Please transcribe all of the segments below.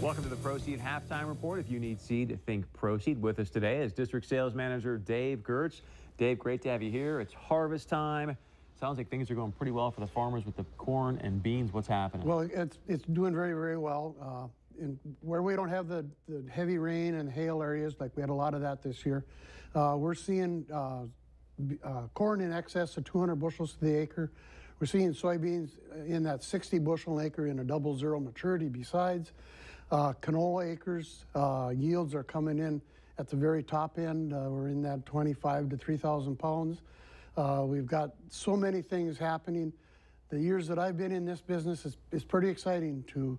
Welcome to the Proseed Halftime Report. If you need seed, think Proseed. With us today is District Sales Manager Dave Gertz. Dave, great to have you here. It's harvest time. Sounds like things are going pretty well for the farmers with the corn and beans. What's happening? Well, it's doing very, very well. Where we don't have the heavy rain and hail areas, like we had a lot of that this year, we're seeing corn in excess of 200 bushels to the acre. We're seeing soybeans in that 60 bushel an acre in a double zero maturity besides. Canola acres, yields are coming in at the very top end. We're in that 25 to 3,000 pounds. We've got so many things happening. The years that I've been in this business is pretty exciting to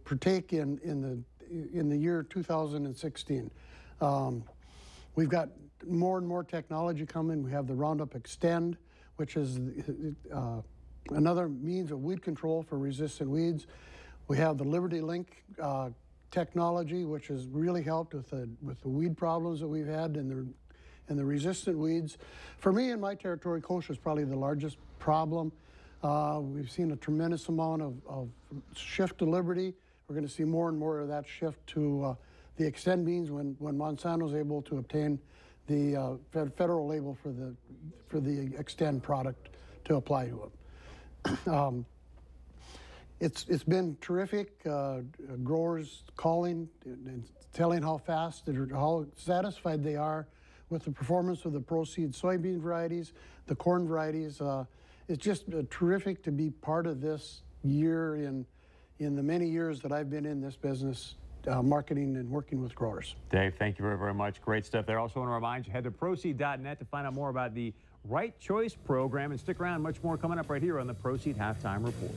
partake in the year 2016. We've got more and more technology coming. We have the Roundup Extend, which is another means of weed control for resistant weeds. We have the Liberty Link technology, which has really helped with the weed problems that we've had and the resistant weeds. For me in my territory, kochia is probably the largest problem. We've seen a tremendous amount of shift to Liberty. We're going to see more and more of that shift to the Extend beans when Monsanto is able to obtain the federal label for the Extend product to apply to it. It's been terrific. Growers calling and telling how fast, how satisfied they are with the performance of the Proseed soybean varieties, the corn varieties. It's just terrific to be part of this year in the many years that I've been in this business, marketing and working with growers. Dave, thank you very, very much. Great stuff there. Also want to remind you, head to Proseed.net to find out more about the Right Choice program, and stick around. Much more coming up right here on the Proseed Halftime Report.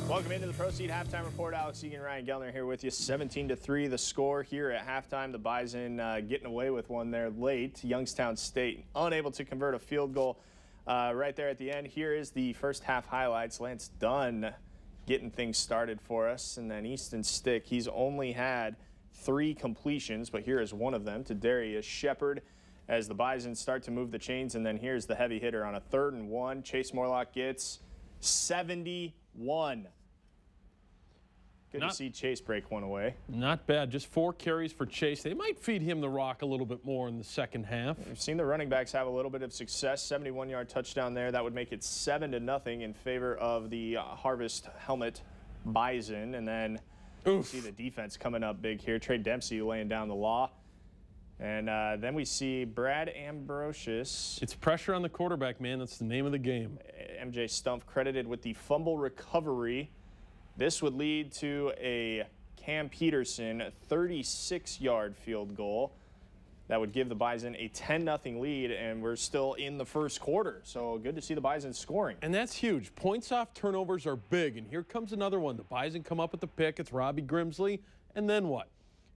Welcome into the Proseed Halftime Report. Alex Egan, Ryan Gellner here with you. 17-3 the score here at halftime. The Bison getting away with one there late. Youngstown State unable to convert a field goal right there at the end. Here is the first half highlights. Lance Dunn getting things started for us. And then Easton Stick, he's only had 3 completions, but here is one of them to Darius Shepard as the Bison start to move the chains. And then here's the heavy hitter on a 3rd and 1. Chase Morlock gets 71. Good to see Chase break one away. Not bad. Just 4 carries for Chase. They might feed him the rock a little bit more in the second half. We've seen the running backs have a little bit of success. 71-yard touchdown there. That would make it 7-0 in favor of the Harvest Helmet Bison. And then you see the defense coming up big here. Trey Dempsey laying down the law. And then we see Brad Ambrosius. It's pressure on the quarterback, man. That's the name of the game. MJ Stumpf credited with the fumble recovery. This would lead to a Cam Peterson 36-yard field goal. That would give the Bison a 10-0 lead, and we're still in the first quarter. So good to see the Bison scoring. And that's huge. Points off turnovers are big, and here comes another one. The Bison come up with the pick. It's Robbie Grimsley, and then what?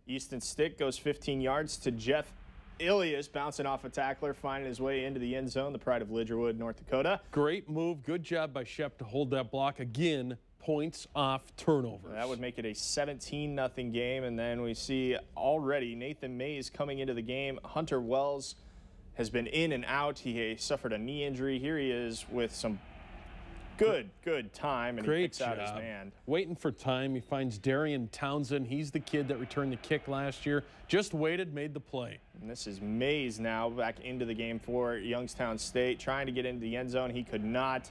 Easton Stick goes 15 yards to Jeff Ilias, bouncing off a tackler, finding his way into the end zone, the pride of Lidgerwood, North Dakota. Great move. Good job by Shep to hold that block. Again, points off turnovers. That would make it a 17-0 game. And then we see already Nathan Mays coming into the game. Hunter Wells has been in and out. He suffered a knee injury. Here he is with some good time, and Great he picks job. out his man. Waiting for time. He finds Darian Townsend. He's the kid that returned the kick last year. Just waited, made the play. And this is Mays now back into the game for Youngstown State, trying to get into the end zone. He could not.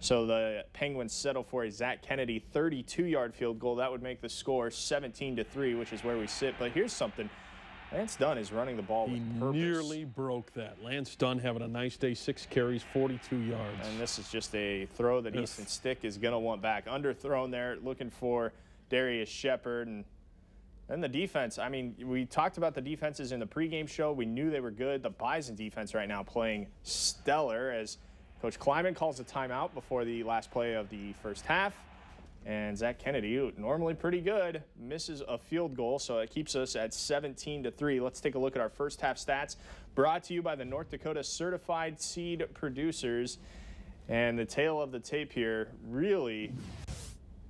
So the Penguins settle for a Zach Kennedy 32-yard field goal. That would make the score 17-3, which is where we sit. But here's something. Lance Dunn is running the ball with purpose. He nearly broke that. Lance Dunn having a nice day, 6 carries, 42 yards. And this is just a throw that Easton Stick is going to want back. Underthrown there, looking for Darius Shepard. And then the defense. I mean, we talked about the defenses in the pregame show. We knew they were good. The Bison defense right now playing stellar as Coach Kleiman calls a timeout before the last play of the first half. And Zach Kennedy, normally pretty good, misses a field goal, so it keeps us at 17-3. Let's take a look at our first half stats, brought to you by the North Dakota Certified Seed Producers. And the tail of the tape here, really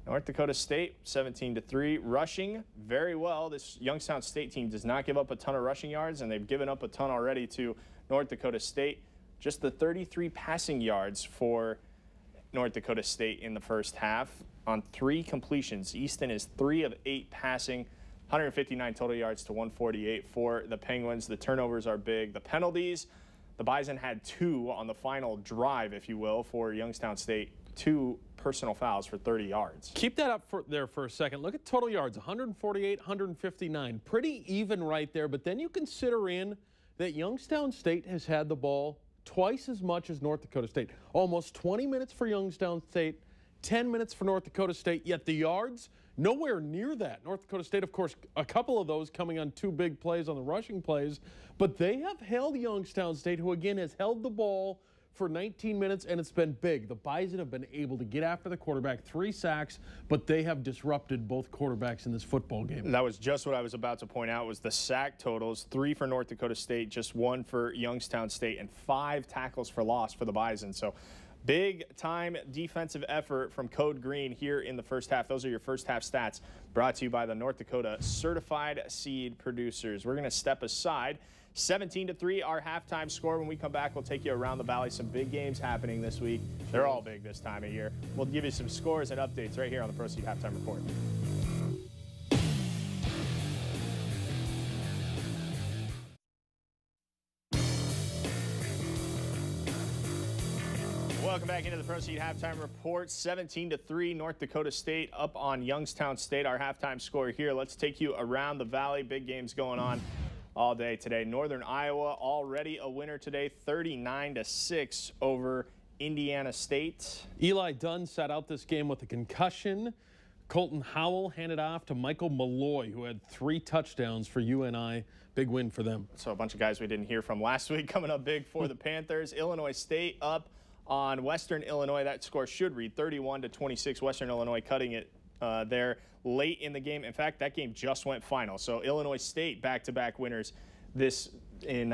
North Dakota State 17-3, rushing very well. This Youngstown State team does not give up a ton of rushing yards, and they've given up a ton already to North Dakota State. Just the 33 passing yards for North Dakota State in the first half on 3 completions. Easton is 3 of 8 passing, 159 total yards to 148 for the Penguins. The turnovers are big. The penalties, the Bison had 2 on the final drive, if you will, for Youngstown State. 2 personal fouls for 30 yards. Keep that up there for a second. Look at total yards, 148, 159. Pretty even right there, but then you consider in that Youngstown State has had the ball twice as much as North Dakota State. Almost 20 minutes for Youngstown State, 10 minutes for North Dakota State, yet the yards, nowhere near that. North Dakota State, of course, a couple of those coming on 2 big plays on the rushing plays, but they have held Youngstown State, who again has held the ball for 19 minutes, and it's been big. The Bison have been able to get after the quarterback, 3 sacks, but they have disrupted both quarterbacks in this football game. That was just what I was about to point out, was the sack totals. 3 for North Dakota State, just 1 for Youngstown State, and 5 tackles for loss for the Bison. So big-time defensive effort from Code Green here in the first half. Those are your first half stats brought to you by the North Dakota Certified Seed Producers. We're going to step aside. 17-3, our halftime score. When we come back, we'll take you around the valley. Some big games happening this week. They're all big this time of year. We'll give you some scores and updates right here on the Pro Seed Halftime Report. Welcome back into the Pro Seed Halftime Report. 17-3, North Dakota State up on Youngstown State. Our halftime score here. Let's take you around the valley. Big games going on all day today. Northern Iowa already a winner today, 39-6 over Indiana State. Eli Dunn sat out this game with a concussion. Colton Howell handed off to Michael Malloy, who had 3 touchdowns for UNI. Big win for them. So a bunch of guys we didn't hear from last week coming up big for the Panthers. Illinois State up on Western Illinois. That score should read 31-26. Western Illinois cutting it there late in the game. In fact, that game just went final. So Illinois State back-to-back winners this in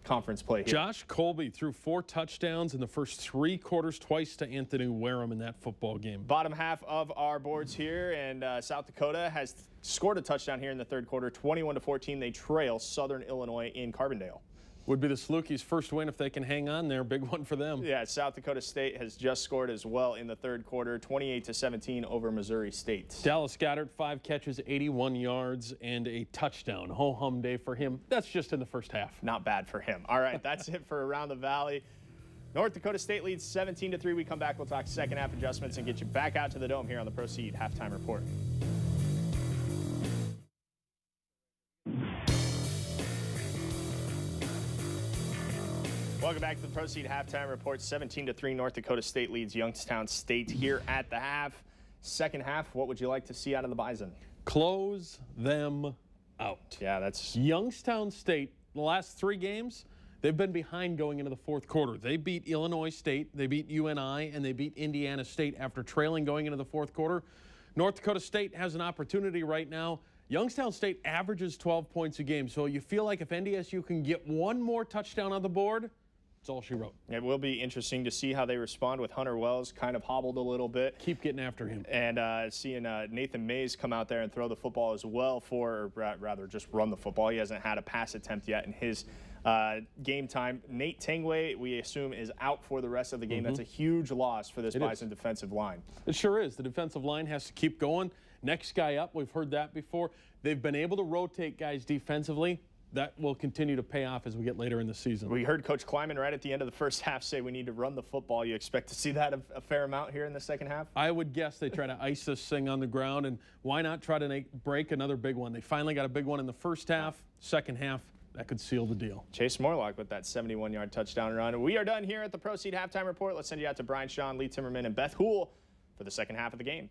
conference play here. Josh Colby threw 4 touchdowns in the first 3 quarters, twice to Anthony Wareham in that football game. Bottom half of our boards here, and South Dakota has scored a touchdown here in the third quarter, 21-14. They trail Southern Illinois in Carbondale. Would be the Salukis' first win if they can hang on there. Big one for them. Yeah, South Dakota State has just scored as well in the third quarter, 28-17 over Missouri State. Dallas Goddard, 5 catches, 81 yards, and a touchdown. Ho-hum day for him. That's just in the first half. Not bad for him. All right, that's it for Around the Valley. North Dakota State leads 17-3. We come back, we'll talk second half adjustments and get you back out to the Dome here on the Pro Seed Halftime Report. Welcome back to the Pro Seed Halftime Report. 17-3, North Dakota State leads Youngstown State here at the half. Second half, what would you like to see out of the Bison? Close them out. Yeah, that's... Youngstown State, the last 3 games, they've been behind going into the fourth quarter. They beat Illinois State, they beat UNI, and they beat Indiana State after trailing going into the fourth quarter. North Dakota State has an opportunity right now. Youngstown State averages 12 points a game, so you feel like if NDSU can get 1 more touchdown on the board, that's all she wrote. It will be interesting to see how they respond with Hunter Wells kind of hobbled a little bit. Keep getting after him. And seeing Nathan Mays come out there and throw the football as well or rather just run the football. He hasn't had a pass attempt yet in his game time. Nate Tangway, we assume, is out for the rest of the game. That's a huge loss for this Bison defensive line. It sure is. The defensive line has to keep going. Next guy up, we've heard that before. They've been able to rotate guys defensively. That will continue to pay off as we get later in the season. We heard Coach Kleiman right at the end of the first half say we need to run the football. You expect to see that a fair amount here in the second half? I would guess they try to ice this thing on the ground, and why not try to break another big one? They finally got a big one in the first half. Second half, that could seal the deal. Chase Morlock with that 71-yard touchdown run. We are done here at the Pro Seed Halftime Report. Let's send you out to Brian Shaw, Lee Timmerman, and Beth Hool for the second half of the game.